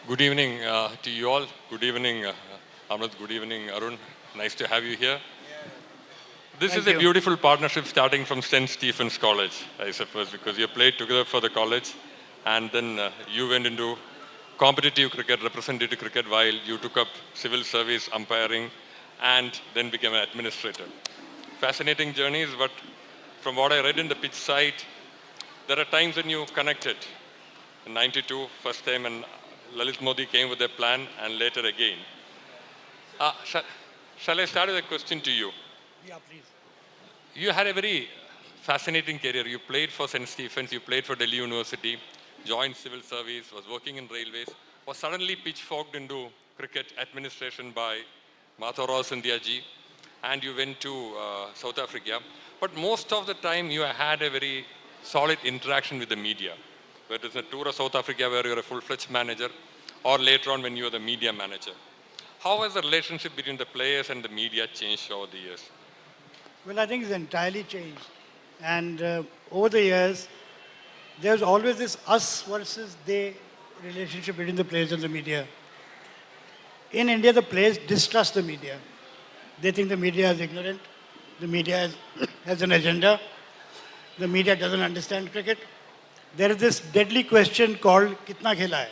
Good evening to you all. Good evening, Amrit. Good evening, Arun. Nice to have you here. This is Thank a you. beautiful partnership starting from St. Stephen's College, I suppose, because you played together for the college and then you went into competitive cricket, representative cricket, while you took up civil service, umpiring, and then became an administrator. Fascinating journeys, but from what I read in the pitch site, there are times when you connected. In 92, first time, and Lalit Modi came with a plan, and later again. Shall I start with a question to you? Yeah, please. You had a very fascinating career. You played for St. Stephen's, you played for Delhi University, joined civil service, was working in railways, was suddenly pitchforked into cricket administration by Mathur Sindhya ji, and you went to South Africa. But most of the time, you had a very solid interaction with the media, whether it's a tour of South Africa where you're a full-fledged manager, or later on when you were the media manager. How has the relationship between the players and the media changed over the years? Well, I think it's entirely changed. And over the years, there's always this us versus they relationship between the players and the media. In India, the players distrust the media. They think the media is ignorant, the media has an agenda, the media doesn't understand cricket. There is this deadly question called kitna khela hai.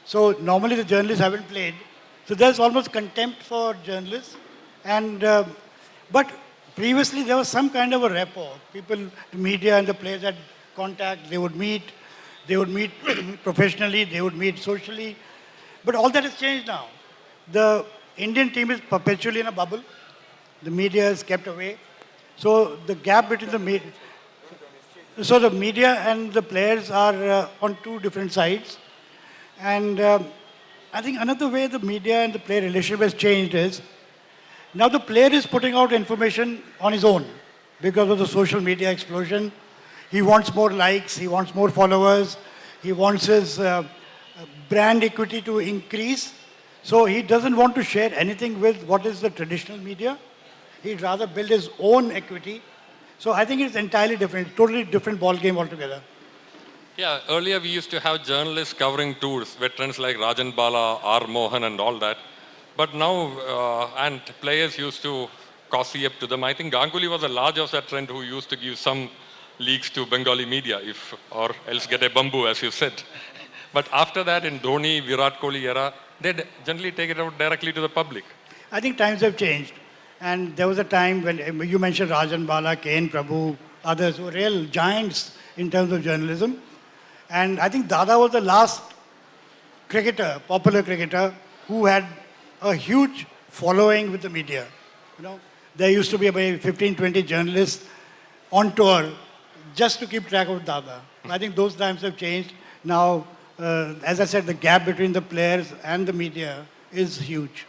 So normally the journalists haven't played. So there's almost contempt for journalists. And but previously there was some kind of a rapport. People, the media and the players had contact. They would meet professionally. They would meet socially. But all that has changed now. The Indian team is perpetually in a bubble. The media is kept away. So the gap between the media and the players are on two different sides. And I think another way the media and the player relationship has changed is now the player is putting out information on his own because of the social media explosion. He wants more likes, he wants more followers, he wants his brand equity to increase. So he doesn't want to share anything with what is the traditional media. He'd rather build his own equity. So I think it's entirely different, totally different ball game altogether. Yeah, earlier we used to have journalists covering tours, veterans like Rajan Bala, R. Mohan and all that. But now, and players used to coffee up to them. I think Ganguly was the large of that trend who used to give some leaks to Bengali media, if or else get a bamboo, as you said. But after that, in Dhoni, Virat Kohli era, they generally take it out directly to the public. I think times have changed. And there was a time when you mentioned Rajan Bala, K.N. Prabhu, others who were real giants in terms of journalism. And I think Dada was the last cricketer, popular cricketer, who had a huge following with the media. You know, there used to be about 15, 20 journalists on tour just to keep track of Dada. I think those times have changed. Now, as I said, the gap between the players and the media is huge.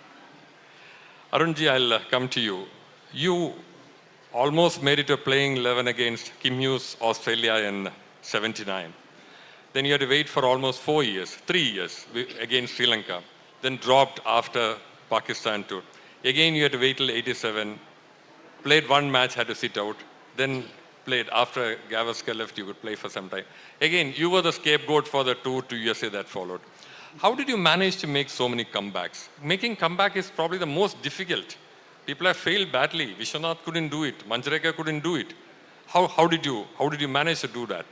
Arunji, I'll come to you. You almost made it to playing 11 against Kim Hughes, Australia in 79. Then you had to wait for almost 3 years against Sri Lanka. Then dropped after Pakistan tour. Again, you had to wait till 87. Played one match, had to sit out. Then played after Gavaskar left, you could play for some time. Again, you were the scapegoat for the tour to USA that followed. How did you manage to make so many comebacks? Making comeback is probably the most difficult. People have failed badly. Vishwanath couldn't do it. Manjrekar couldn't do it. How did you manage to do that?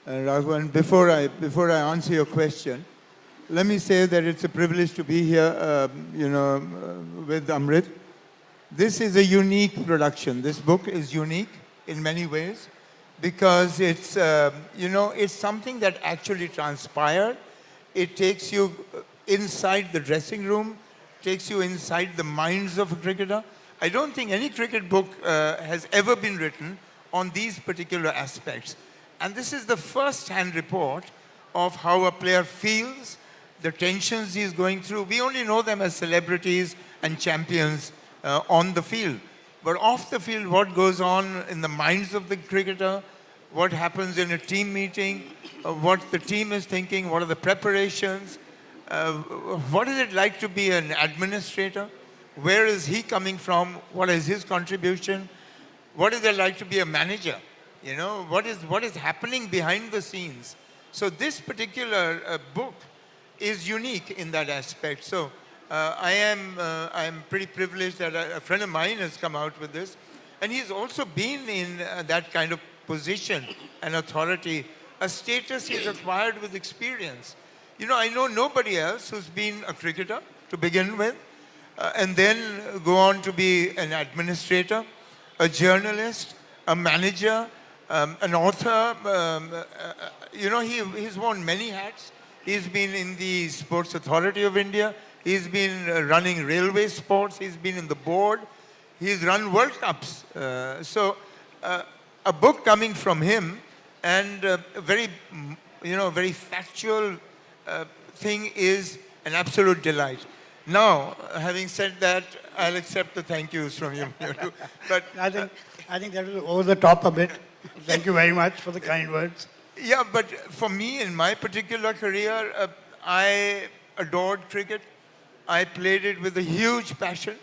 Raghavan, before I answer your question, let me say that it's a privilege to be here, with Amrit. This is a unique production. This book is unique in many ways because it's, it's something that actually transpired. It takes you inside the dressing room, takes you inside the minds of a cricketer. I don't think any cricket book has ever been written on these particular aspects. And this is the first-hand report of how a player feels, the tensions he's going through. We only know them as celebrities and champions on the field. But off the field, what goes on in the minds of the cricketer, what happens in a team meeting, what the team is thinking, what are the preparations, what is it like to be an administrator, where is he coming from, what is his contribution, what is it like to be a manager, you know, what is happening behind the scenes. So this particular book is unique in that aspect. So I am pretty privileged that a friend of mine has come out with this. And he's also been in that kind of position and authority, a status he's acquired with experience. You know, I know nobody else who's been a cricketer to begin with, and then go on to be an administrator, a journalist, a manager, an author. You know, he's worn many hats. He's been in the Sports Authority of India. He's been running railway sports. He's been in the board. He's run World Cups. So a book coming from him and a very, very factual thing is an absolute delight. Now, having said that, I'll accept the thank yous from you. But I think that was over the top a bit. Thank you very much for the kind words. yeah, but for me, in my particular career, I adored cricket. I played it with a huge passion.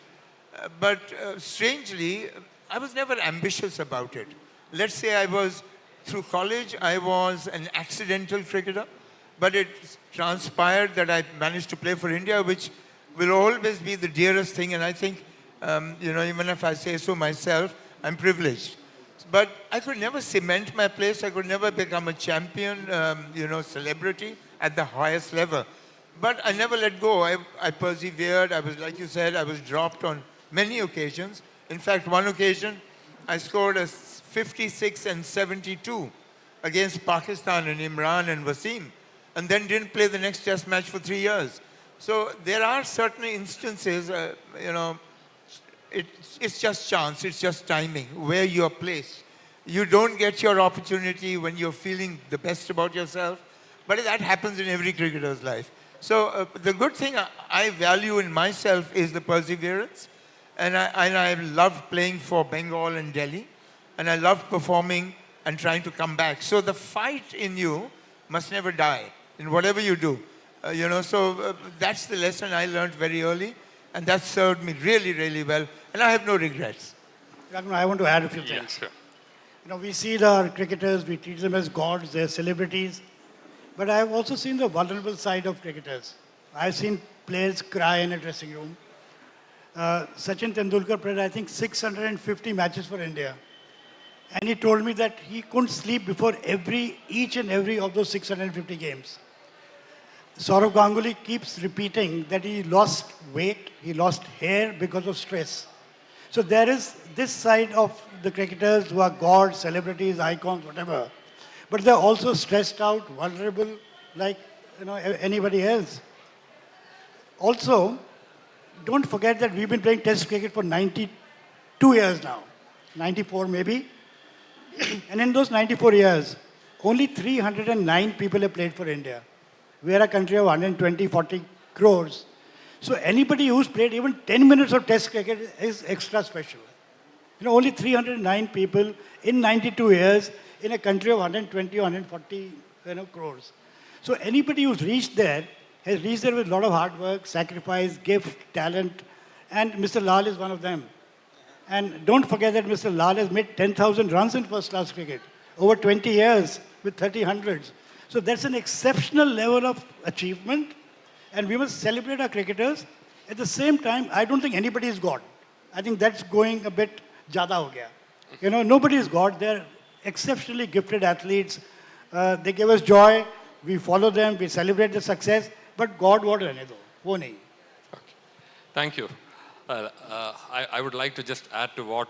But strangely, I was never ambitious about it. Let's say through college, I was an accidental cricketer. But it transpired that I managed to play for India, which will always be the dearest thing. And I think, even if I say so myself, I'm privileged. But I could never cement my place. I could never become a champion, celebrity at the highest level. But I never let go. I persevered. I was, like you said, I was dropped on many occasions. In fact, one occasion, I scored a 56 and 72 against Pakistan and Imran and Wasim, and then didn't play the next test match for 3 years. So there are certain instances, it's just chance, it's just timing, where you're placed. You don't get your opportunity when you're feeling the best about yourself, but that happens in every cricketer's life. So the good thing I value in myself is the perseverance, and I love playing for Bengal and Delhi, and I love performing and trying to come back. So the fight in you must never die in whatever you do. So that's the lesson I learned very early, and that served me really, really well, and I have no regrets. Raghavan, I want to add a few things. Sure. We see the cricketers, we treat them as gods, they're celebrities. But I've also seen the vulnerable side of cricketers. I've seen players cry in a dressing room. Sachin Tendulkar played, I think, 650 matches for India. And he told me that he couldn't sleep before each and every of those 650 games. Saurav Ganguly keeps repeating that he lost weight, he lost hair because of stress. So there is this side of the cricketers who are gods, celebrities, icons, whatever. But they're also stressed out, vulnerable, like anybody else. Also, don't forget that we've been playing Test cricket for 92 years now, 94 maybe. And in those 94 years, only 309 people have played for India. We are a country of 120, 40 crores. So anybody who's played even 10 minutes of Test cricket is extra special. Only 309 people in 92 years in a country of 120, 140 crores. So anybody who's reached there has reached there with a lot of hard work, sacrifice, gift, talent, and Mr. Lal is one of them. And don't forget that Mr. Lal has made 10,000 runs in first-class cricket over 20 years with 30 hundreds. So that's an exceptional level of achievement, and we must celebrate our cricketers. At the same time, I don't think anybody is God. I think that's going a bit jada ho gaya. Nobody is God. They're exceptionally gifted athletes. They give us joy. We follow them. We celebrate their success. But God, what rehne do? Wo nahi. Okay. Thank you. I would like to just add to what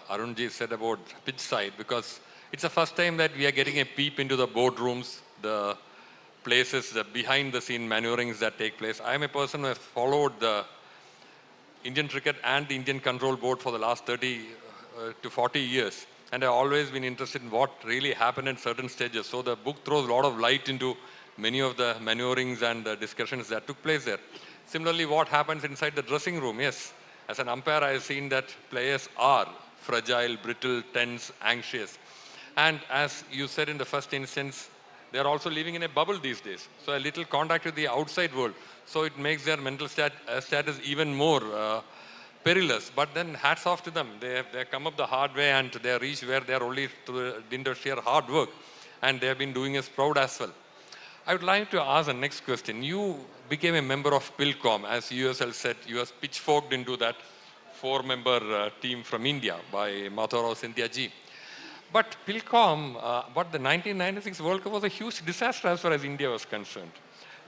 Arunji said about Pitchside, because it's the first time that we are getting a peep into the boardrooms, the places, the behind-the-scene maneuverings that take place. I am a person who has followed the Indian cricket and the Indian Control Board for the last 30 to 40 years. And I've always been interested in what really happened in certain stages. So the book throws a lot of light into many of the maneuverings and the discussions that took place there. Similarly, what happens inside the dressing room? Yes, as an umpire, I have seen that players are fragile, brittle, tense, anxious. And as you said in the first instance, they are also living in a bubble these days. So a little contact with the outside world. So it makes their mental status even more perilous. But then hats off to them. They come up the hard way and they reach where they are only through the dint of sheer hard work. And they have been doing us proud as well. I would like to ask the next question. You became a member of PILCOM, as you yourself said, you was pitchforked into that four-member team from India by Mathur Cynthia ji. But PILCOM, but the 1996 World Cup was a huge disaster as far as India was concerned.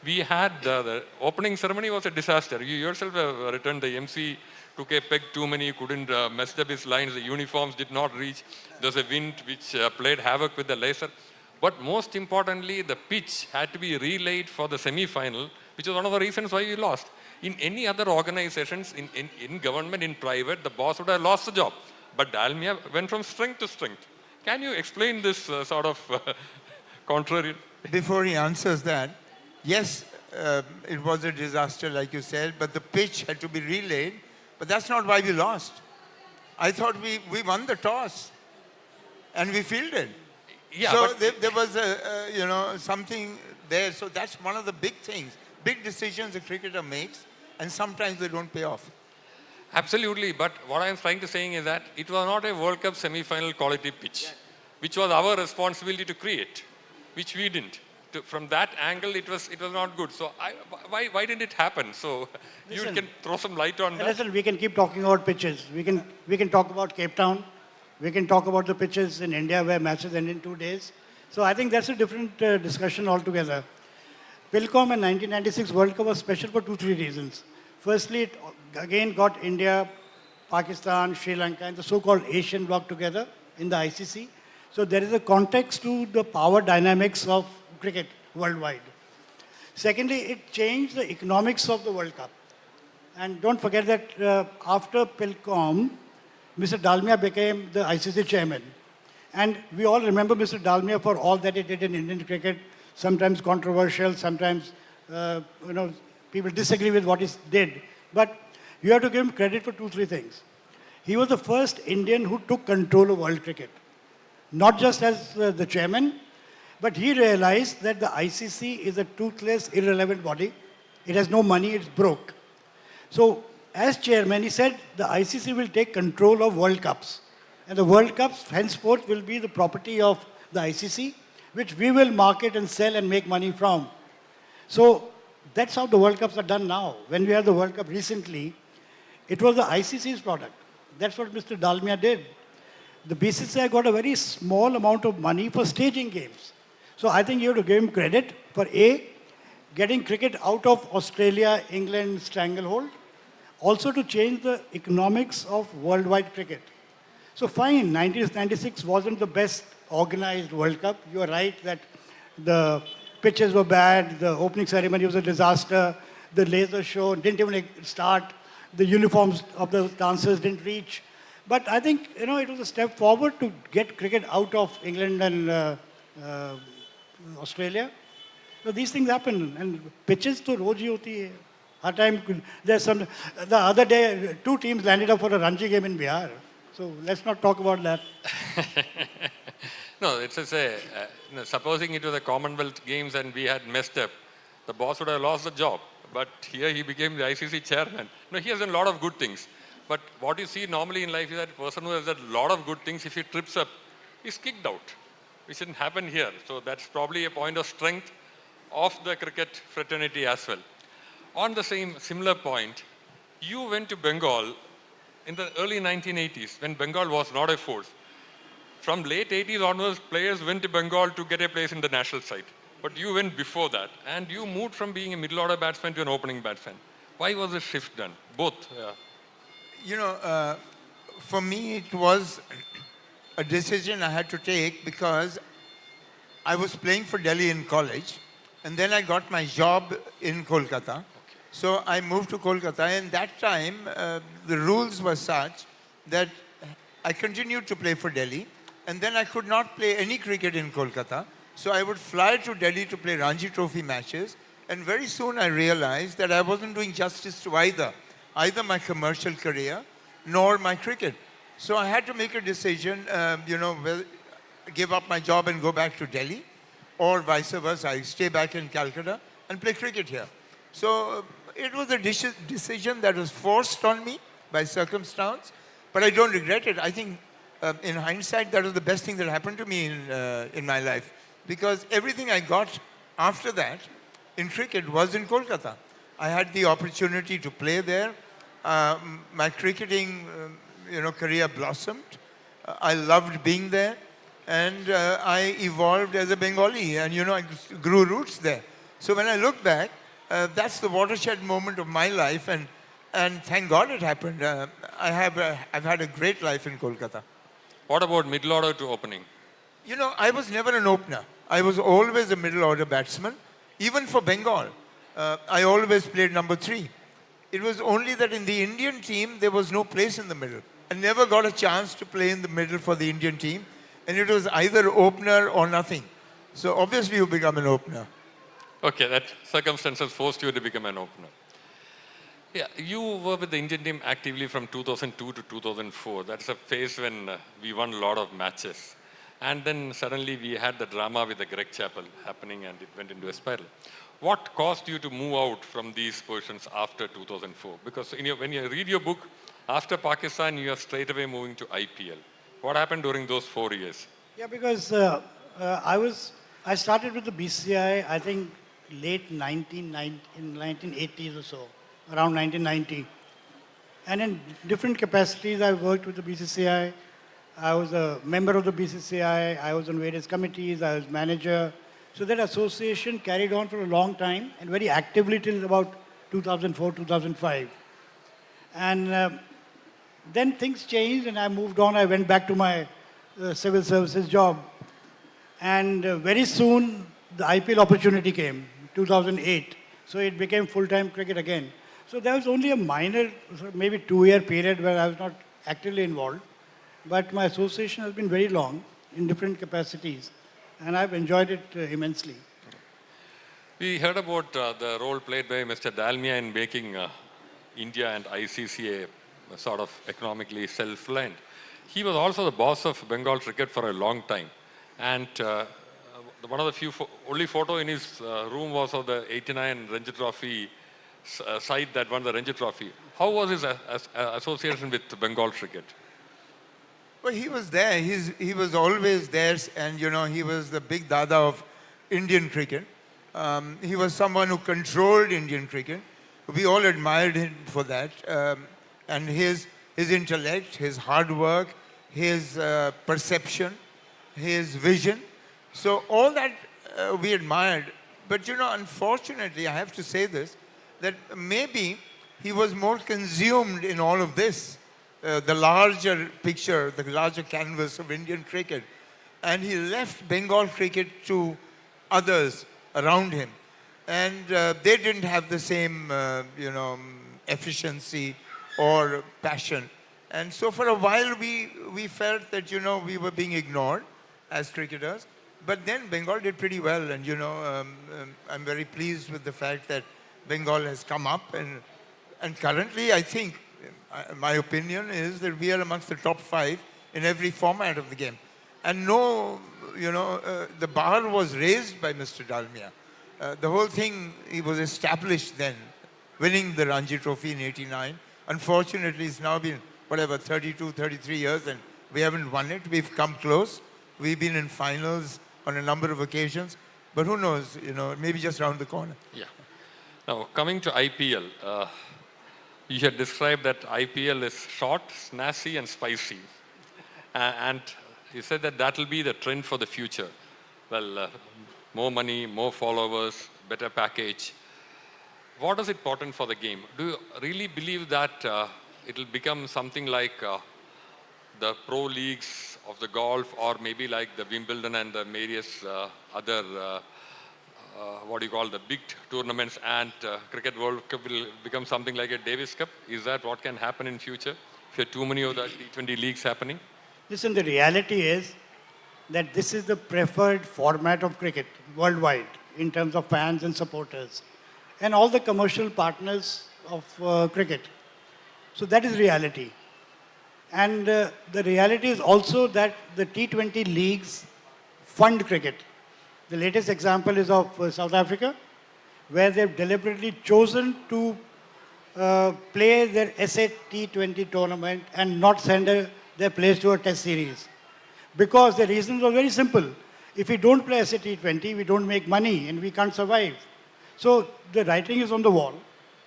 We had the opening ceremony was a disaster. You yourself have written the MC took a peg too many, couldn't mess up his lines, the uniforms did not reach. There was a wind which played havoc with the laser. But most importantly, the pitch had to be relayed for the semi-final, which was one of the reasons why we lost. In any other organizations, in government, in private, the boss would have lost the job. But Dalmia went from strength to strength. Can you explain this sort of contrary? Before he answers that, yes, it was a disaster, like you said, but the pitch had to be relayed. But that's not why we lost. I thought we won the toss and we fielded. Yeah, so there was something there. So that's one of the big things, big decisions a cricketer makes, and sometimes they don't pay off. Absolutely, but what I'm trying to say is that it was not a World Cup semi-final quality pitch, which was our responsibility to create, which we didn't. From that angle, it was not good. So why didn't it happen? So you can throw some light on that. Listen, we can keep talking about pitches. We can talk about Cape Town. We can talk about the pitches in India where matches end in 2 days. So I think that's a different discussion altogether. PILCOM in 1996 World Cup was special for 2-3 reasons. Firstly, it again got India, Pakistan, Sri Lanka, and the so-called Asian bloc together in the ICC. So there is a context to the power dynamics of cricket worldwide. Secondly, it changed the economics of the World Cup. And don't forget that after PILCOM, Mr. Dalmia became the ICC chairman. And we all remember Mr. Dalmia for all that he did in Indian cricket, sometimes controversial, sometimes people disagree with what he did. But you have to give him credit for 2-3 things. He was the first Indian who took control of world cricket. Not just as the chairman, but he realized that the ICC is a toothless, irrelevant body. It has no money, it's broke. So as chairman, he said the ICC will take control of World Cups. And the World Cups henceforth will be the property of the ICC, which we will market and sell and make money from. So that's how the World Cups are done now. When we had the World Cup recently, it was the ICC's product. That's what Mr. Dalmia did. The BCCI got a very small amount of money for staging games. So I think you have to give him credit for A, getting cricket out of Australia, England stranglehold, also to change the economics of worldwide cricket. So fine, 1996 wasn't the best organized World Cup. You are right that the pitches were bad, the opening ceremony was a disaster, the laser show didn't even start, the uniforms of the dancers didn't reach. But I think, it was a step forward to get cricket out of England and Australia. So these things happen. And pitches to roji hoti hai. Har time, there's some, the other day, 2 teams landed up for a Ranji game in Bihar. So let's not talk about that. No, it's just supposing it was the Commonwealth Games and we had messed up, the boss would have lost the job. But here he became the ICC chairman. No, he has done a lot of good things. But what you see normally in life is that a person who has done a lot of good things, if he trips up, he's kicked out. Which didn't happen here. So that's probably a point of strength of the cricket fraternity as well. On the similar point, you went to Bengal in the early 1980s when Bengal was not a force. From late 80s onwards, players went to Bengal to get a place in the national side. But you went before that, and you moved from being a middle order batsman to an opening batsman. Why was the shift done? Both. For me, it was a decision I had to take because I was playing for Delhi in college, and then I got my job in Kolkata. Okay. So I moved to Kolkata, and that time the rules were such that I continued to play for Delhi, and then I could not play any cricket in Kolkata. So I would fly to Delhi to play Ranji Trophy matches, and very soon I realized that I wasn't doing justice to either my commercial career nor my cricket. So I had to make a decision, give up my job and go back to Delhi, or vice versa. I stay back in Calcutta and play cricket here. So it was a decision that was forced on me by circumstance, but I don't regret it. I think in hindsight, that was the best thing that happened to me in my life, because everything I got after that, in cricket, was in Kolkata. I had the opportunity to play there. My cricketing, career blossomed. I loved being there, and I evolved as a Bengali, and I grew roots there. So when I look back, that's the watershed moment of my life, and thank God it happened. I've had a great life in Kolkata. What about middle order to opening? I was never an opener. I was always a middle order batsman. Even for Bengal, I always played number 3. It was only that in the Indian team, there was no place in the middle. I never got a chance to play in the middle for the Indian team. And it was either opener or nothing. So obviously you become an opener. Okay, that circumstances forced you to become an opener. Yeah, you were with the Indian team actively from 2002 to 2004. That's a phase when we won a lot of matches. And then suddenly we had the drama with the Greg Chappell happening and it went into a spiral. What caused you to move out from these positions after 2004? Because when you read your book, after Pakistan, you are straight away moving to IPL. What happened during those 4 years? Yeah, because I started with the BCCI, I think, late 1980s or so, around 1990. And in different capacities, I worked with the BCCI. I was a member of the BCCI. I was on various committees. I was manager. So that association carried on for a long time and very actively till about 2004, 2005. And then things changed and I moved on. I went back to my civil services job. And very soon, the IPL opportunity came, 2008. So it became full-time cricket again. So there was only a minor, maybe 2-year period where I was not actively involved. But my association has been very long in different capacities. And I've enjoyed it immensely. We heard about the role played by Mr. Dalmia in making India and ICC a sort of economically self-reliant. He was also the boss of Bengal cricket for a long time. And one of the few, only photo in his room was of the 89 Ranji Trophy side that won the Ranji Trophy. How was his association with Bengal cricket? Well, he was there. He was always there, and he was the big dada of Indian cricket. He was someone who controlled Indian cricket. We all admired him for that. And his intellect, his hard work, his perception, his vision. So all that we admired. But unfortunately, I have to say this, that maybe he was more consumed in all of this. The larger picture, the larger canvas of Indian cricket. And he left Bengal cricket to others around him. And they didn't have the same, efficiency or passion. And so for a while we felt that, we were being ignored as cricketers. But then Bengal did pretty well. And, I'm very pleased with the fact that Bengal has come up. And currently, I think, my opinion is that we are amongst the top 5 in every format of the game. And the bar was raised by Mr. Dalmia. The whole thing, he was established then, winning the Ranji Trophy in '89. Unfortunately, it's now been, 32, 33 years, and we haven't won it. We've come close. We've been in finals on a number of occasions. But who knows, maybe just around the corner. Yeah. Now, coming to IPL, you had described that IPL is short, snazzy, and spicy. And you said that will be the trend for the future. Well, more money, more followers, better package. What is important for the game? Do you really believe that it will become something like the pro leagues of the golf, or maybe like the Wimbledon and the various other the big tournaments, and Cricket World Cup will become something like a Davis Cup? Is that what can happen in future if there are too many of the T20 leagues happening? Listen, the reality is that this is the preferred format of cricket worldwide in terms of fans and supporters and all the commercial partners of cricket. So that is reality. And the reality is also that the T20 leagues fund cricket. The latest example is of South Africa, where they've deliberately chosen to play their SA T20 tournament and not send their players to a test series. Because the reasons were very simple. If we don't play as a T20, we don't make money and we can't survive. So the writing is on the wall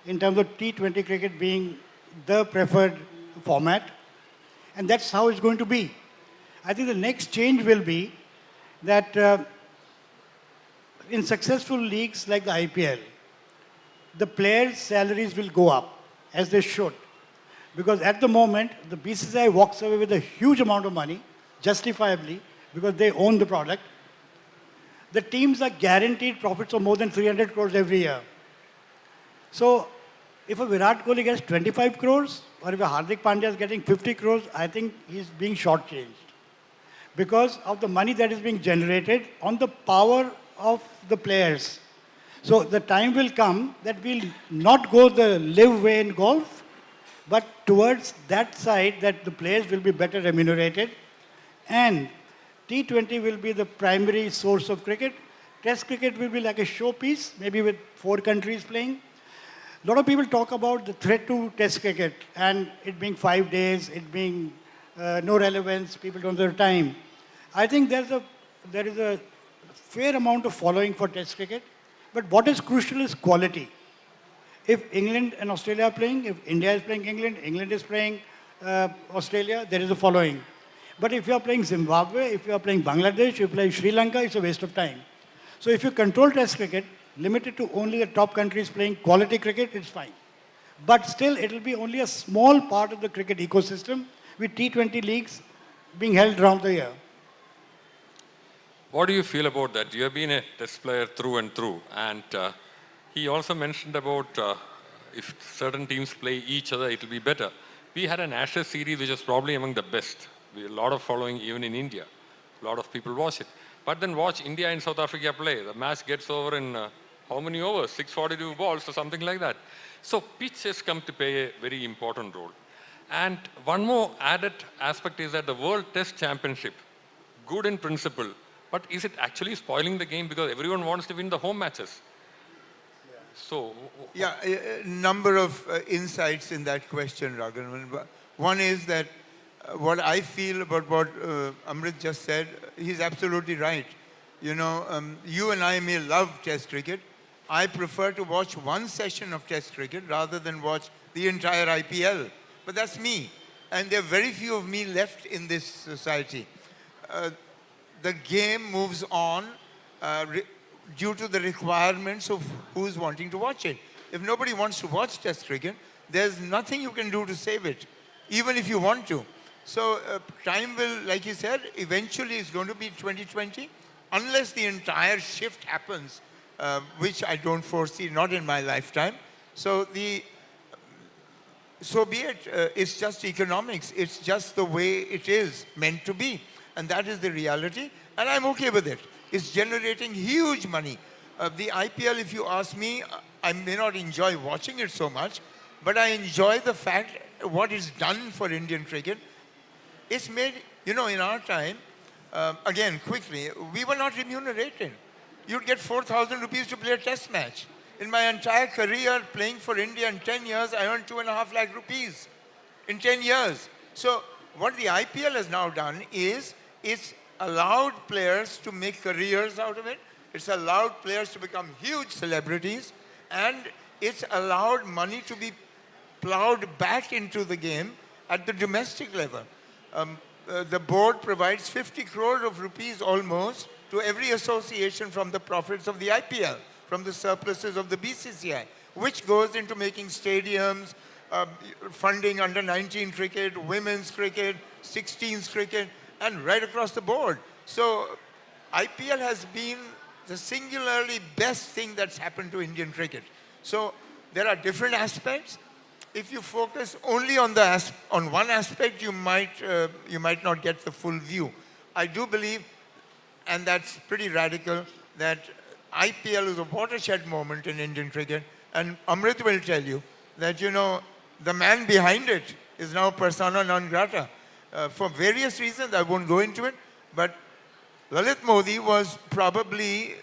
in terms of T20 cricket being the preferred format. And that's how it's going to be. I think the next change will be that in successful leagues like the IPL, the players' salaries will go up, as they should. Because at the moment, the BCCI walks away with a huge amount of money, justifiably, because they own the product. The teams are guaranteed profits of more than 300 crores every year. So, if a Virat Kohli gets 25 crores, or if a Hardik Pandya is getting 50 crores, I think he's being shortchanged. Because of the money that is being generated on the power of the players. So the time will come that we'll not go the live way in golf, but towards that side that the players will be better remunerated and T20 will be the primary source of cricket. Test cricket will be like a showpiece, maybe with 4 countries playing. A lot of people talk about the threat to Test cricket and it being 5 days, it being no relevance, people don't have time. I think there is a fair amount of following for Test cricket, but what is crucial is quality. If England and Australia are playing, if India is playing England, England is playing Australia, there is a following. But if you are playing Zimbabwe, if you are playing Bangladesh, if you are playing Sri Lanka, it's a waste of time. So if you control Test cricket, limited to only the top countries playing quality cricket, it's fine. But still, it will be only a small part of the cricket ecosystem with T20 leagues being held around the year. What do you feel about that? You have been a test player through and through. And he also mentioned about if certain teams play each other, it will be better. We had an Ashes series which was probably among the best. We had a lot of following even in India. A lot of people watch it. But then watch India and South Africa play. The match gets over in how many overs? 642 balls or something like that. So pitch has come to play a very important role. And one more added aspect is that the World Test Championship, good in principle, but is it actually spoiling the game because everyone wants to win the home matches? Yeah. So, yeah, a number of insights in that question, Raghavan. One is that what I feel about what Amrit just said, he's absolutely right. You know, you and I may love Test cricket. I prefer to watch one session of Test cricket rather than watch the entire IPL. But that's me. And there are very few of me left in this society. The game moves on due to the requirements of who's wanting to watch it. If nobody wants to watch Test cricket, there's nothing you can do to save it, even if you want to. So time will, like you said, eventually it's going to be 2020, unless the entire shift happens, which I don't foresee, not in my lifetime. So be it. It's just economics. It's just the way it is meant to be. And that is the reality. And I'm okay with it. It's generating huge money. The IPL, if you ask me, I may not enjoy watching it so much, but I enjoy the fact what it's done for Indian cricket. It's made, you know, in our time, again, quickly, we were not remunerated. You'd get 4,000 rupees to play a test match. In my entire career playing for India in 10 years, I earned 2.5 lakh rupees in 10 years. So what the IPL has now done is it's allowed players to make careers out of it. It's allowed players to become huge celebrities. And it's allowed money to be plowed back into the game at the domestic level. The board provides 50 crore of rupees almost to every association from the profits of the IPL, from the surpluses of the BCCI, which goes into making stadiums, funding under-19 cricket, women's cricket, 16s cricket, and right across the board. So IPL has been the singularly best thing that's happened to Indian cricket. So there are different aspects. If you focus only on one aspect, you might not get the full view. I do believe, and that's pretty radical, that IPL is a watershed moment in Indian cricket. And Amrit will tell you that, you know, the man behind it is now persona non grata. For various reasons, I won't go into it, but Lalit Modi was probably,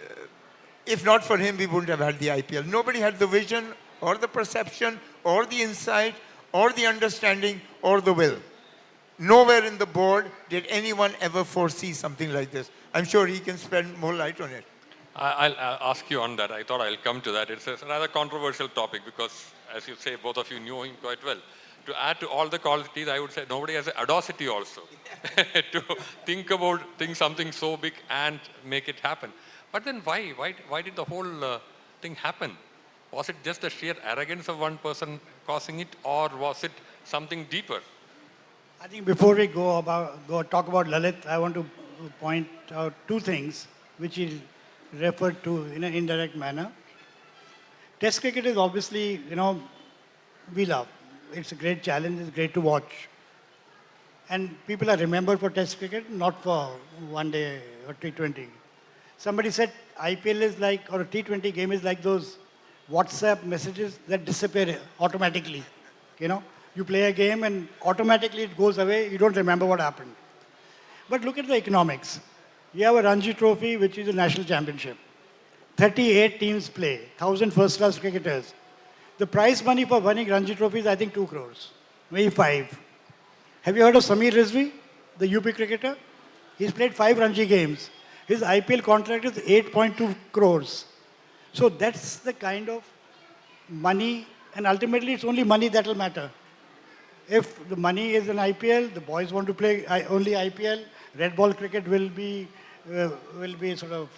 if not for him, we wouldn't have had the IPL. Nobody had the vision or the perception or the insight or the understanding or the will. Nowhere in the board did anyone ever foresee something like this. I'm sure he can spend more light on it. I'll ask you on that. I thought I'll come to that. It's a rather controversial topic because, as you say, both of you knew him quite well. To add to all the qualities, I would say nobody has the audacity also to think something so big and make it happen. But then why did the whole thing happen? Was it just the sheer arrogance of one person causing it, or was it something deeper? I think before we go talk about Lalit, I want to point out two things which he referred to in an indirect manner. Test cricket is obviously, we love. It's a great challenge, it's great to watch. And people are remembered for Test cricket, not for one day or T20. Somebody said IPL is like, or a T20 game is like those WhatsApp messages that disappear automatically. You play a game and automatically it goes away, you don't remember what happened. But look at the economics. You have a Ranji Trophy, which is a national championship. 38 teams play, 1,000 first-class cricketers. The prize money for winning Ranji Trophy is, I think, 2 crores, maybe 5. Have you heard of Samir Rizvi, the UP cricketer? He's played 5 Ranji games. His IPL contract is 8.2 crores. So that's the kind of money, and ultimately it's only money that will matter. If the money is in IPL, the boys want to play only IPL, red ball cricket will be sort of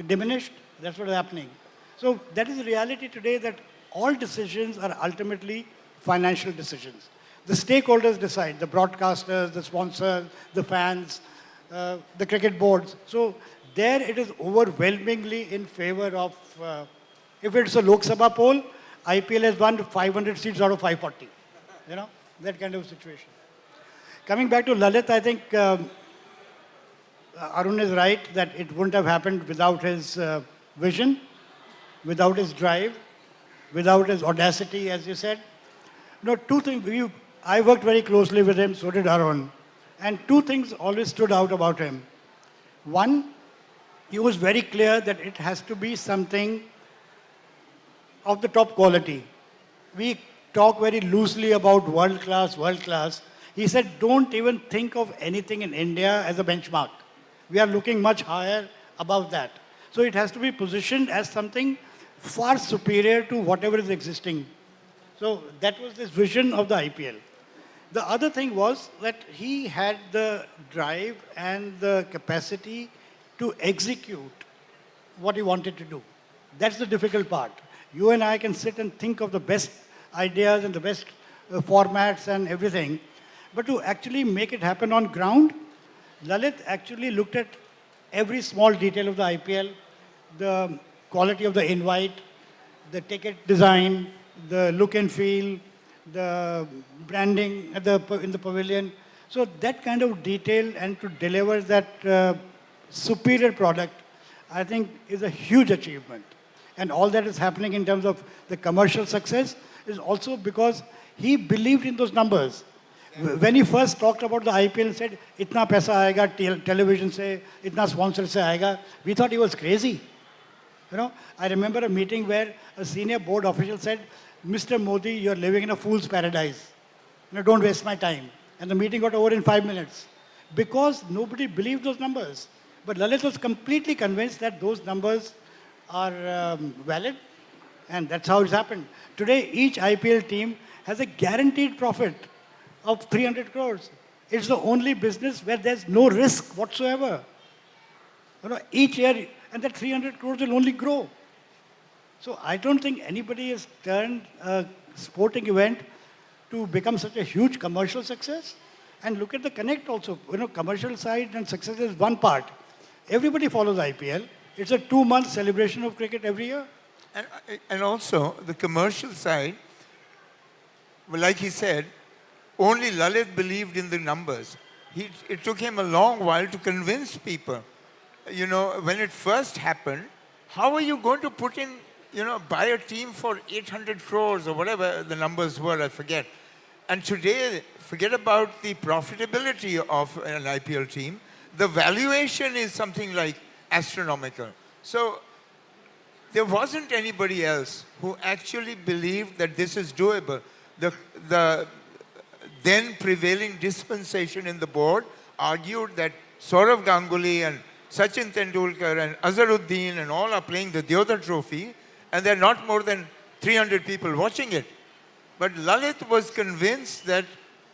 diminished. That's what is happening. So that is the reality today, that all decisions are ultimately financial decisions. The stakeholders decide, the broadcasters, the sponsors, the fans, the cricket boards. So there it is overwhelmingly in favor of, if it's a Lok Sabha poll, IPL has won 500 seats out of 540. That kind of situation. Coming back to Lalit, I think Arun is right that it wouldn't have happened without his vision, without his drive, without his audacity, as you said. Two things. I worked very closely with him, so did Arun. And 2 things always stood out about him. One, he was very clear that it has to be something of the top quality. We talk very loosely about world class. He said, don't even think of anything in India as a benchmark. We are looking much higher above that. So it has to be positioned as something far superior to whatever is existing. So that was his vision of the IPL. The other thing was that he had the drive and the capacity to execute what he wanted to do. That's the difficult part. You and I can sit and think of the best ideas and the best formats and everything, but to actually make it happen on ground, Lalit actually looked at every small detail of the IPL, the quality of the invite, the ticket design, the look and feel, the branding in the pavilion. So that kind of detail and to deliver that superior product, I think is a huge achievement. And all that is happening in terms of the commercial success is also because he believed in those numbers. When he first talked about the IPL and said, "Itna paisa aayega television se, itna sponsor se aayega," we thought he was crazy. I remember a meeting where a senior board official said, "Mr. Modi, you're living in a fool's paradise. Don't waste my time." And the meeting got over in 5 minutes because nobody believed those numbers. But Lalit was completely convinced that those numbers are valid, and that's how it's happened. Today, each IPL team has a guaranteed profit of 300 crores. It's the only business where there's no risk whatsoever. Each year, and that 300 crores will only grow. So I don't think anybody has turned a sporting event to become such a huge commercial success. And look at the connect also. Commercial side and success is one part. Everybody follows IPL. It's a 2-month celebration of cricket every year. And also, the commercial side, well, like he said, only Lalit believed in the numbers. It took him a long while to convince people. When it first happened, how are you going to put in, buy a team for 800 crores or whatever the numbers were, I forget. And today, forget about the profitability of an IPL team. The valuation is something like astronomical. So there wasn't anybody else who actually believed that this is doable. The then prevailing dispensation in the board argued that Saurav Ganguly and Sachin Tendulkar and Azharuddin and all are playing the Deodhar Trophy, and there are not more than 300 people watching it. But Lalit was convinced that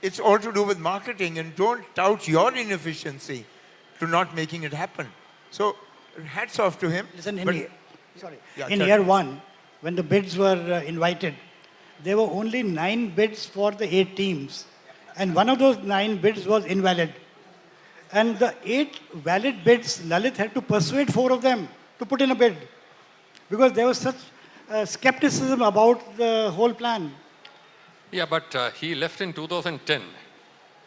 it's all to do with marketing, and don't tout your inefficiency to not making it happen. So hats off to him. Listen, But- in year one, when the bids were invited, there were only 9 bids for the 8 teams. And one of those 9 bids was invalid. And the 8 valid bids, Lalit had to persuade 4 of them to put in a bid. Because there was such skepticism about the whole plan. Yeah, but he left in 2010,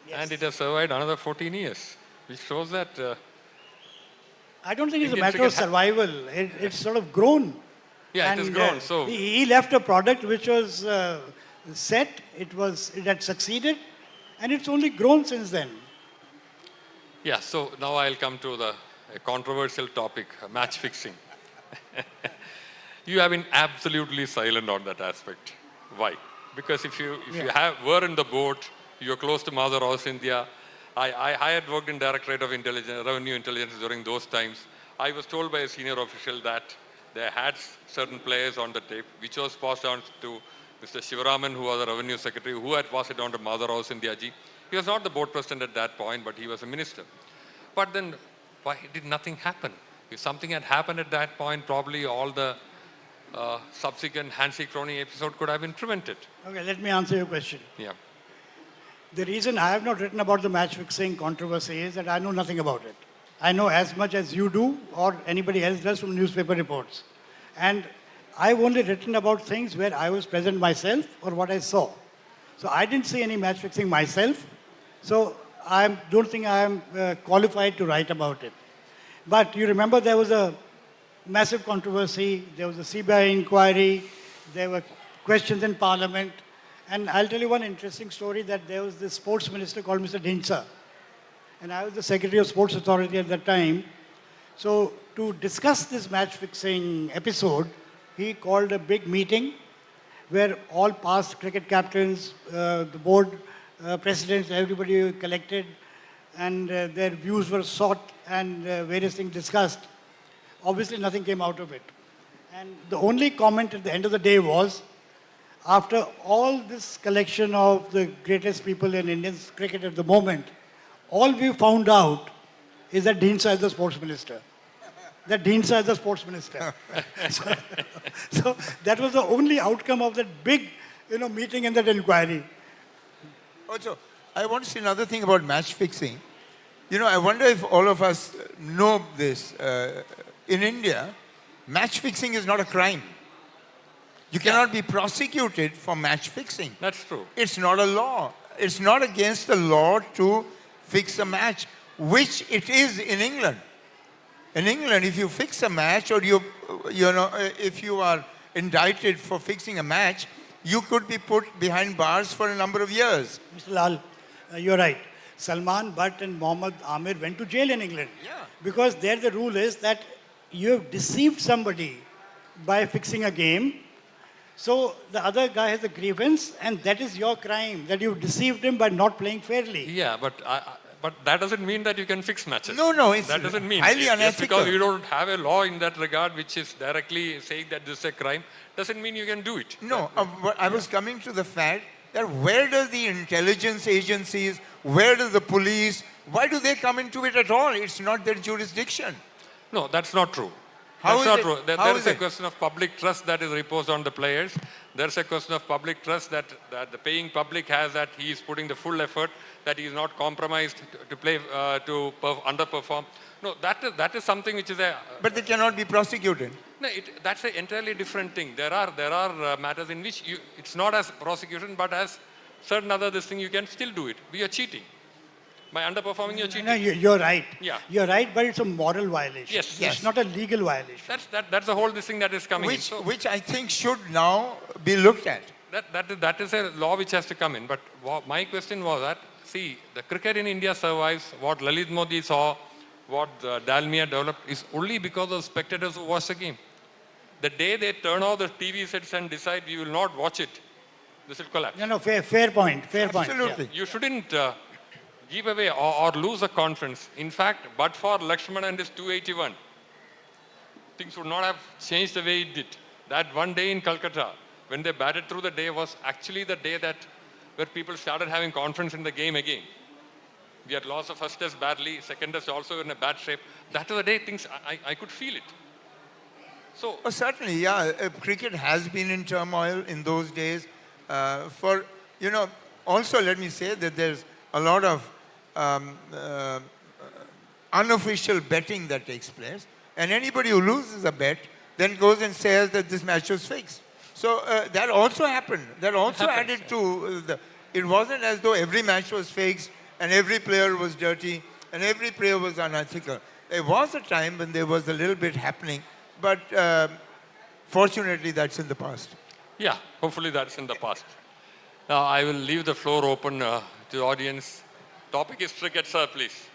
Yes. and it has survived another 14 years, which shows that I don't think it's a Indian matter of cricket survival. It's sort of grown. Yeah, it has And, grown, so- he left a product which was set. It had succeeded, and it's only grown since then. yeah. So now I'll come to the controversial topic, match fixing. You have been absolutely silent on that aspect. Why? Because if you were in the board, you're close to Mother House India. I had worked in Directorate of Intelligence, Revenue Intelligence during those times. I was told by a senior official that they had certain players on the tape, which was passed on to Mr. Shivaraman, who was the Revenue Secretary, who had passed it on to Mother House India ji. He was not the board president at that point, but he was a minister. But then, why did nothing happen? If something had happened at that point, probably all the subsequent Hansi Crony episode could have been prevented. Okay, let me answer your question. Yeah. The reason I have not written about the match fixing controversy is that I know nothing about it. I know as much as you do or anybody else does from newspaper reports. And I've only written about things where I was present myself or what I saw. So I didn't see any match fixing myself. So I don't think I am qualified to write about it. But you remember there was a massive controversy, there was a CBI inquiry, there were questions in Parliament. And I'll tell you one interesting story that there was this sports minister called Mr. Dhinsa. And I was the Secretary of Sports Authority at that time. So to discuss this match-fixing episode, he called a big meeting where all past cricket captains, the board presidents, everybody collected, and their views were sought and various things discussed. Obviously, nothing came out of it. And the only comment at the end of the day was, after all this collection of the greatest people in Indian cricket at the moment, all we found out is that Dhinsa is the sports minister. That Dhinsa is the sports minister. so that was the only outcome of that big, meeting and that inquiry. Also, I want to say another thing about match fixing. I wonder if all of us know this. In India, match fixing is not a crime. You cannot be prosecuted for match fixing. That's true. It's not a law. It's not against the law to fix a match, which it is in England. In England, if you fix a match or if you are indicted for fixing a match, you could be put behind bars for a number of years. Mr. Lal, you're right. Salman Butt and Mohammad Amir went to jail in England. Yeah. Because there the rule is that you have deceived somebody by fixing a game. So the other guy has a grievance, and that is your crime, that you deceived him by not playing fairly. Yeah, but that doesn't mean that you can fix matches. No, it's that doesn't mean highly just unethical. because you don't have a law in that regard which is directly saying that this is a crime doesn't mean you can do it. No, but I was coming to the fact that where does the intelligence agencies, where does the police, why do they come into it at all? It's not their jurisdiction. No, that's not true. How That's is not it? true. There How is is a it? question of public trust that is reposed on the players. There's a question of public trust that the paying public has, that he is putting the full effort, that he is not compromised to play, underperform. No, that is something which is a... But they cannot be prosecuted. No, that's an entirely different thing. There are matters in which it's not as prosecution, but as certain other this thing, you can still do it. We are cheating. By underperforming, you're cheating. No, you're right. Yeah. You're right, but it's a moral violation. Yes. It's not a legal violation. That's the whole this thing that is coming in. So Which I think should now be looked at. that is a law which has to come in. But my question was that, see, the cricket in India survives. What Lalit Modi saw, what Dalmia developed is only because of spectators who watch the game. The day they turn off the TV sets and decide we will not watch it, this will collapse. No, fair point. Fair point. Absolutely. You shouldn't give away or lose the confidence. In fact, but for Lakshman and his 281, things would not have changed the way it did. That one day in Calcutta, when they batted through the day, was actually the day that where people started having confidence in the game again. We had lost the first test badly, second test also in a bad shape. That was the day things, I could feel it. So, Oh, certainly, yeah. Cricket has been in turmoil in those days. Also let me say that there's a lot of unofficial betting that takes place. And anybody who loses a bet then goes and says that this match was fixed. So that also happened. That also added to it wasn't as though every match was fixed and every player was dirty and every player was unethical. There was a time when there was a little bit happening, but fortunately that's in the past. yeah, hopefully that's in the past. Now I will leave the floor open to the audience. Topic is cricket, sir, please.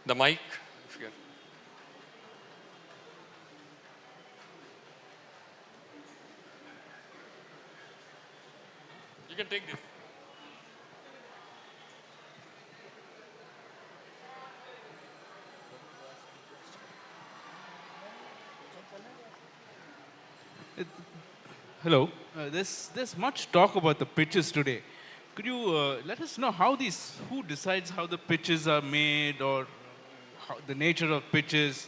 The mic. if you can. You can take this. Hello. There's much talk about the pitches today. Could you let us know who decides how the pitches are made, or how, the nature of pitches,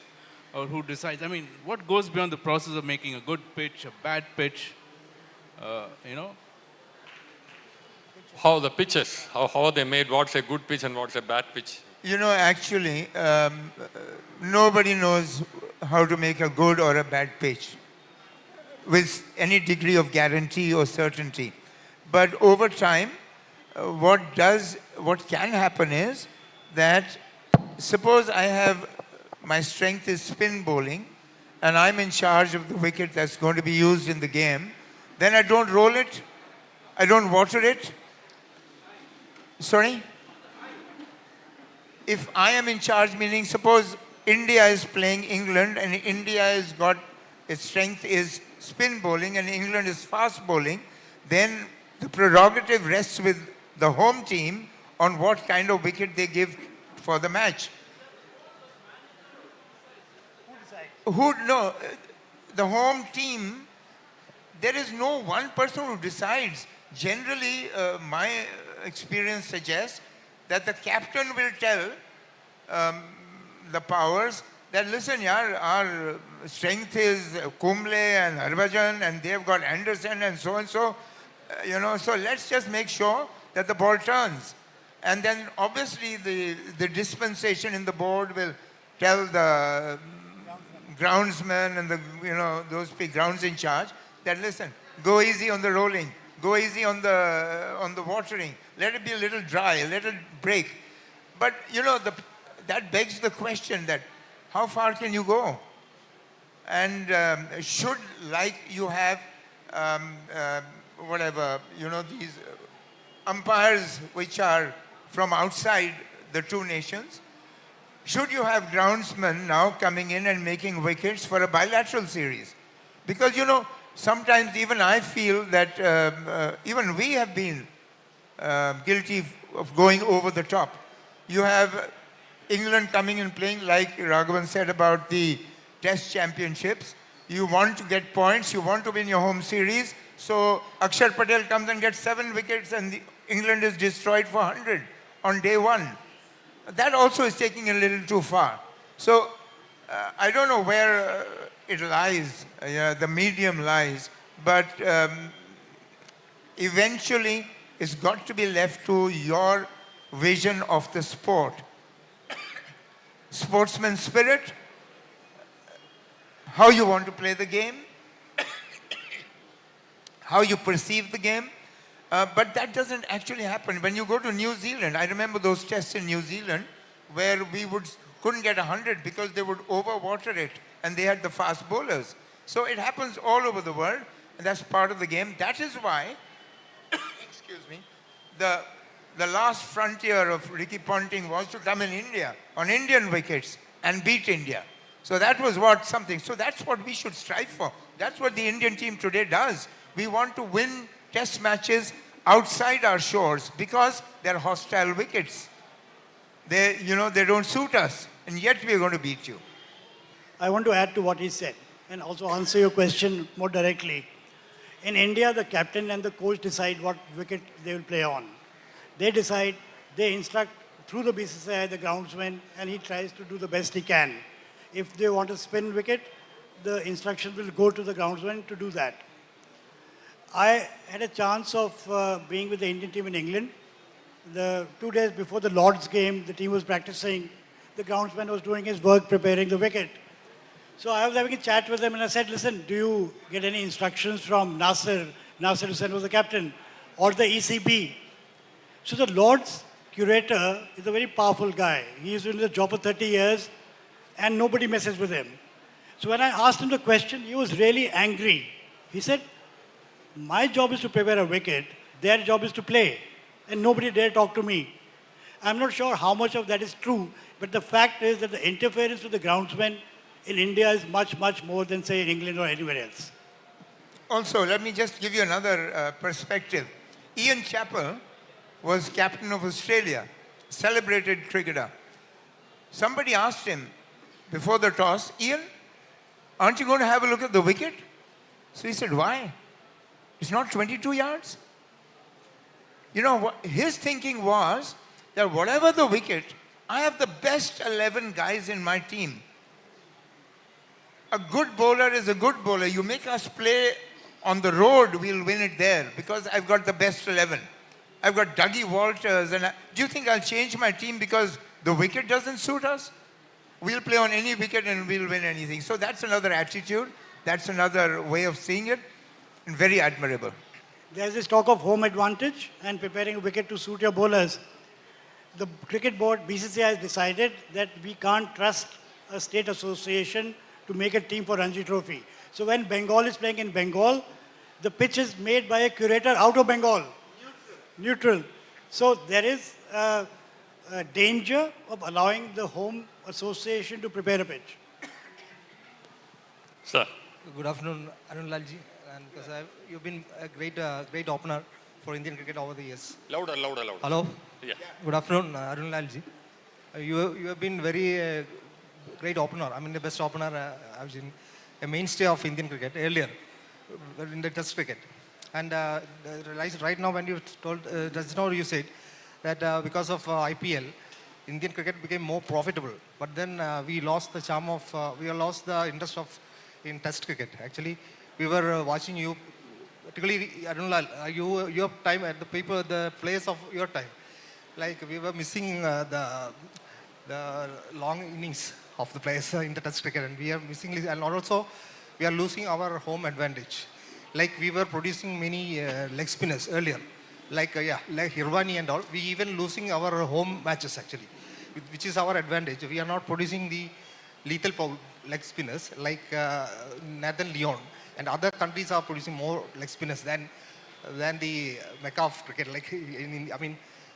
or who decides? I mean, what goes beyond the process of making a good pitch, a bad pitch? How the pitches, how are they made, what's a good pitch and what's a bad pitch? Actually, nobody knows how to make a good or a bad pitch with any degree of guarantee or certainty. But over time, what can happen is that suppose my strength is spin bowling and I'm in charge of the wicket that's going to be used in the game, then I don't roll it, I don't water it. Sorry? If I am in charge, meaning suppose India is playing England and India has got its strength is spin bowling and England is fast bowling, then the prerogative rests with the home team on what kind of wicket they give for the match. The home team, there is no one person who decides. Generally, my experience suggests that the captain will tell the powers that, listen, yaar, our strength is Kumble and Harbhajan and they've got Anderson and so, so let's just make sure that the ball turns. And then obviously the dispensation in the board will tell the groundsman and those grounds in charge that, listen, go easy on the rolling, go easy on the watering, let it be a little dry, let it break. But that begs the question that how far can you go? And should, like you have these umpires which are from outside the two nations, should you have groundsmen now coming in and making wickets for a bilateral series? Because sometimes even I feel that even we have been guilty of going over the top. You have England coming and playing, like Raghavan said about the Test Championships. You want to get points, you want to win your home series. So Akshar Patel comes and gets 7 wickets and England is destroyed for 100 on day 1. That also is taking a little too far. So I don't know where it lies, the medium lies, but eventually it's got to be left to your vision of the sport. Sportsman spirit, how you want to play the game, how you perceive the game. But that doesn't actually happen. When you go to New Zealand, I remember those tests in New Zealand where we couldn't get 100 because they would overwater it and they had the fast bowlers. So it happens all over the world and that's part of the game. That is why, excuse me, the last frontier of Ricky Ponting was to come in India on Indian wickets and beat India. So that was something. So that's what we should strive for. That's what the Indian team today does. We want to win test matches outside our shores because they're hostile wickets. They don't suit us, and yet we are going to beat you. I want to add to what he said and also answer your question more directly. In India, the captain and the coach decide what wicket they will play on. They decide, they instruct through the BCCI, the groundsman, and he tries to do the best he can. If they want a spin wicket, the instruction will go to the groundsman to do that. I had a chance of being with the Indian team in England. The 2 days before the Lord's game, the team was practicing. The groundsman was doing his work preparing the wicket. So I was having a chat with him and I said, listen, do you get any instructions from Nasir Hussain was the captain, or the ECB? So the Lord's curator is a very powerful guy. He's doing the job for 30 years and nobody messes with him. So when I asked him the question, he was really angry. He said, my job is to prepare a wicket, their job is to play, and nobody dare talk to me. I'm not sure how much of that is true, but the fact is that the interference with the groundsman in India is much, much more than, say, in England or anywhere else. Also, let me just give you another perspective. Ian Chappell was captain of Australia, celebrated cricketer. Somebody asked him before the toss, Ian, aren't you going to have a look at the wicket? So he said, why? It's not 22 yards. You know, his thinking was that whatever the wicket, I have the best 11 guys in my team. A good bowler is a good bowler. You make us play on the road, we'll win it there because I've got the best 11. I've got Dougie Walters. Do you think I'll change my team because the wicket doesn't suit us? We'll play on any wicket and we'll win anything. So that's another attitude. That's another way of seeing it, and very admirable. There's this talk of home advantage and preparing a wicket to suit your bowlers. The cricket board, BCCI, has decided that we can't trust a state association to make a team for Ranji Trophy. So when Bengal is playing in Bengal, the pitch is made by a curator out of Bengal. Neutral. So there is a danger of allowing the home association to prepare a pitch. Sir. Good afternoon, Arun Lal ji. And because you've been a great opener for Indian cricket over the years. Louder. Hello. Yeah. Good afternoon, Arun Lal ji. You have been very great opener. I mean, the best opener I've seen, a mainstay of Indian cricket earlier in the Test cricket. And right now, when you told just now, you said that because of IPL, Indian cricket became more profitable. But then we lost the charm of, we lost the interest of in Test cricket. Actually, we were watching you, particularly Arun Lal, your time at the players of your time. Like we were missing the long innings of the players in the Test cricket, and we are missing, and also we are losing our home advantage. Like we were producing many leg spinners earlier, like Hirvani and all. We even losing our home matches actually, which is our advantage. We are not producing the lethal leg spinners like Nathan Lyon, and other countries are producing more leg spinners than the mecca of cricket. Like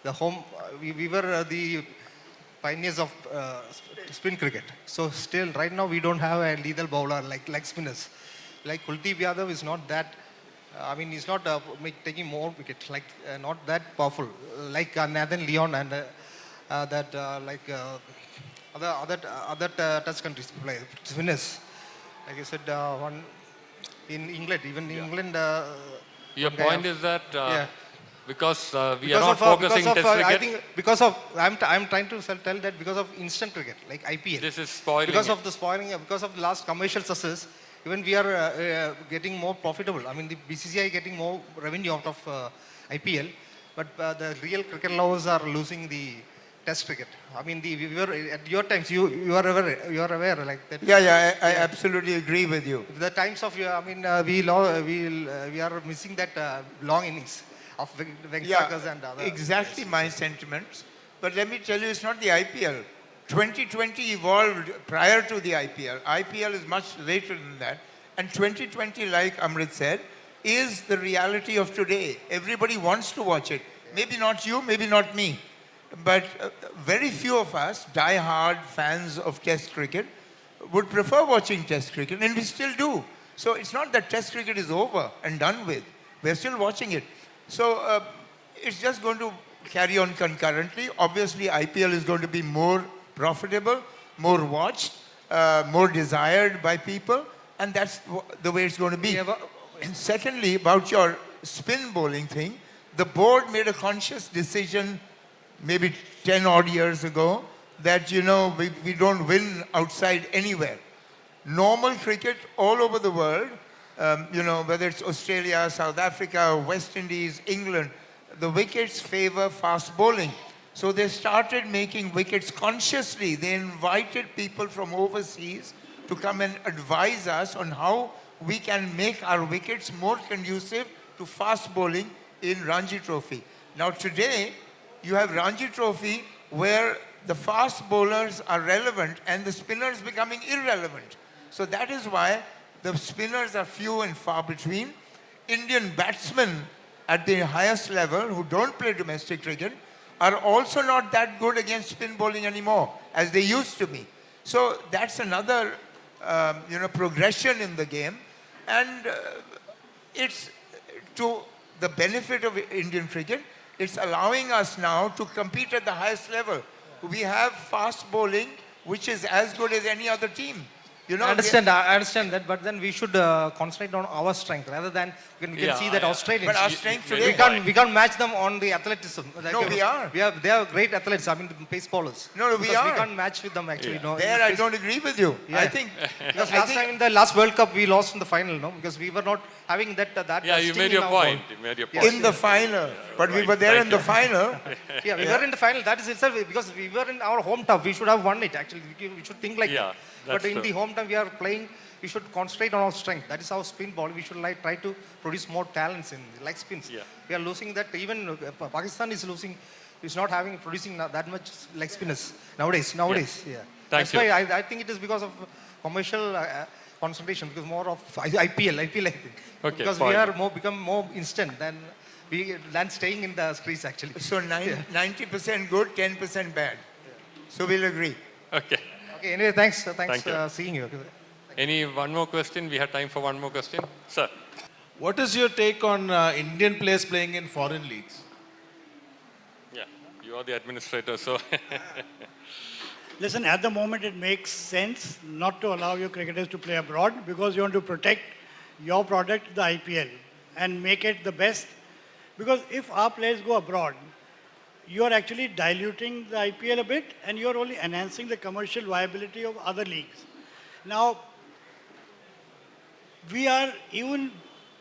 the home, we were the pioneers of spin cricket. So still, right now we don't have a lethal bowler like leg spinners. Like Kuldeep Yadav is not that. He's not taking more wickets. Like not that powerful. Like Nathan Lyon and other Test countries play spinners. Like I said, one in England, even in England. Your point is that because we are because not focusing Test cricket. I think because of I'm trying to tell that because of instant cricket like IPL. This is spoiling. Because of the spoiling, because of the last commercial success, even we are getting more profitable. I mean, the BCCI getting more revenue out of IPL, but the real cricket lovers are losing the Test cricket. I mean, we were at your times. You are aware like that. Yeah, I absolutely agree with you. The times of we are missing that long innings of Venkatas and others. Exactly my sentiments. But let me tell you, it's not the IPL. 2020 evolved prior to the IPL. IPL is much later than that. And 2020, like Amrit said, is the reality of today. Everybody wants to watch it. Maybe not you, maybe not me. But very few of us, die-hard fans of Test cricket, would prefer watching Test cricket, and we still do. So it's not that Test cricket is over and done with. We're still watching it. So it's just going to carry on concurrently. Obviously, IPL is going to be more profitable, more watched, more desired by people, and that's the way it's going to be. And secondly, about your spin bowling thing, the board made a conscious decision maybe 10 odd years ago that, we don't win outside anywhere. Normal cricket all over the world, whether it's Australia, South Africa, West Indies, England, the wickets favor fast bowling. So they started making wickets consciously. They invited people from overseas to come and advise us on how we can make our wickets more conducive to fast bowling in Ranji Trophy. Now today, you have Ranji Trophy where the fast bowlers are relevant and the spinners becoming irrelevant. So that is why the spinners are few and far between. Indian batsmen at the highest level who don't play domestic cricket are also not that good against spin bowling anymore as they used to be. So that's another progression in the game, and it's to the benefit of Indian cricket. It's allowing us now to compete at the highest level. We have fast bowling, which is as good as any other team. I understand that, but then we should concentrate on our strength rather than we can see that Australians. But our strength today, we can't match them on the athleticism. No, we are. They are great athletes. I mean, the pace bowlers. No, we are. We can't match with them actually. No, there I don't agree with you. Yeah. I think because last time in the last World Cup we lost in the final, no, because we were not having that. Yeah, you made your point. You made your point. In the final, but we were there in the final. Yeah, we were in the final. That is itself because we were in our home tough. We should have won it. Actually, we should think like that. But in the home time we are playing. We should concentrate on our strength. That is our spin ball. We should try to produce more talents in like spins. Yeah. We are losing that. Even Pakistan is losing. Is not producing that much leg spinners nowadays. Yeah. That's why I think it is because of commercial concentration. Because more of IPL I think. Okay, because we are become more instant than staying in the crease actually. So 90% good, 10% bad. So we'll agree. Okay. Okay. Anyway, thanks. Seeing you. One more question? We have time for one more question. Sir. What is your take on Indian players playing in foreign leagues? Yeah, you are the administrator, so. Listen, at the moment it makes sense not to allow your cricketers to play abroad because you want to protect your product, the IPL, and make it the best. Because if our players go abroad, you are actually diluting the IPL a bit and you are only enhancing the commercial viability of other leagues. Now, we are, even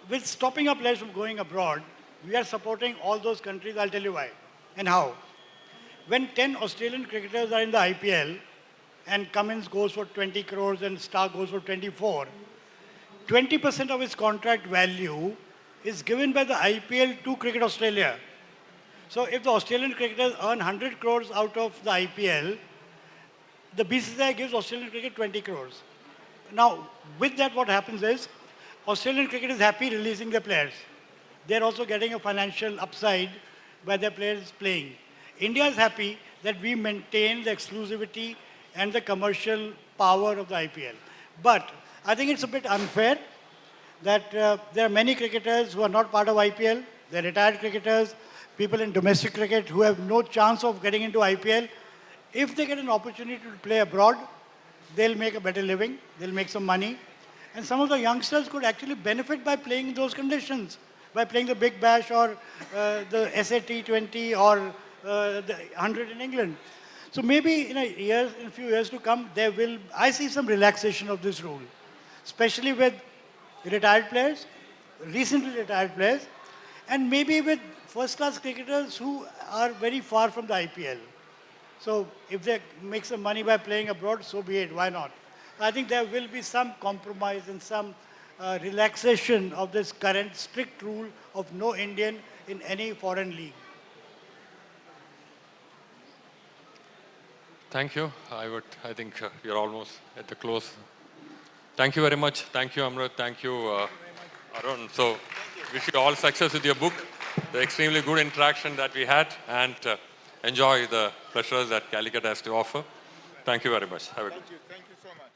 with stopping our players from going abroad, we are supporting all those countries. I'll tell you why and how. When 10 Australian cricketers are in the IPL and Cummins goes for 20 crores and Stark goes for 24, 20% of his contract value is given by the IPL to Cricket Australia. So if the Australian cricketers earn 100 crores out of the IPL, the BCCI gives Australian cricket 20 crores. Now, with that, what happens is, Australian cricket is happy releasing their players. They're also getting a financial upside by their players playing. India is happy that we maintain the exclusivity and the commercial power of the IPL. But I think it's a bit unfair that there are many cricketers who are not part of IPL. They're retired cricketers, people in domestic cricket who have no chance of getting into IPL. If they get an opportunity to play abroad, they'll make a better living, they'll make some money. And some of the youngsters could actually benefit by playing in those conditions, by playing the Big Bash or the SA-T20 or the 100 in England. So maybe in a few years to come, I see some relaxation of this rule, especially with retired players, recently retired players, and maybe with first-class cricketers who are very far from the IPL. So if they make some money by playing abroad, so be it, why not? I think there will be some compromise and some relaxation of this current strict rule of no Indian in any foreign league. Thank you. I think we are almost at the close. Thank you very much. Thank you, Amrit. Thank you, Arun. So, wish you all success with your book, the extremely good interaction that we had, and enjoy the pleasures that Calicut has to offer. Thank you very much. Have a good day. Thank you so much.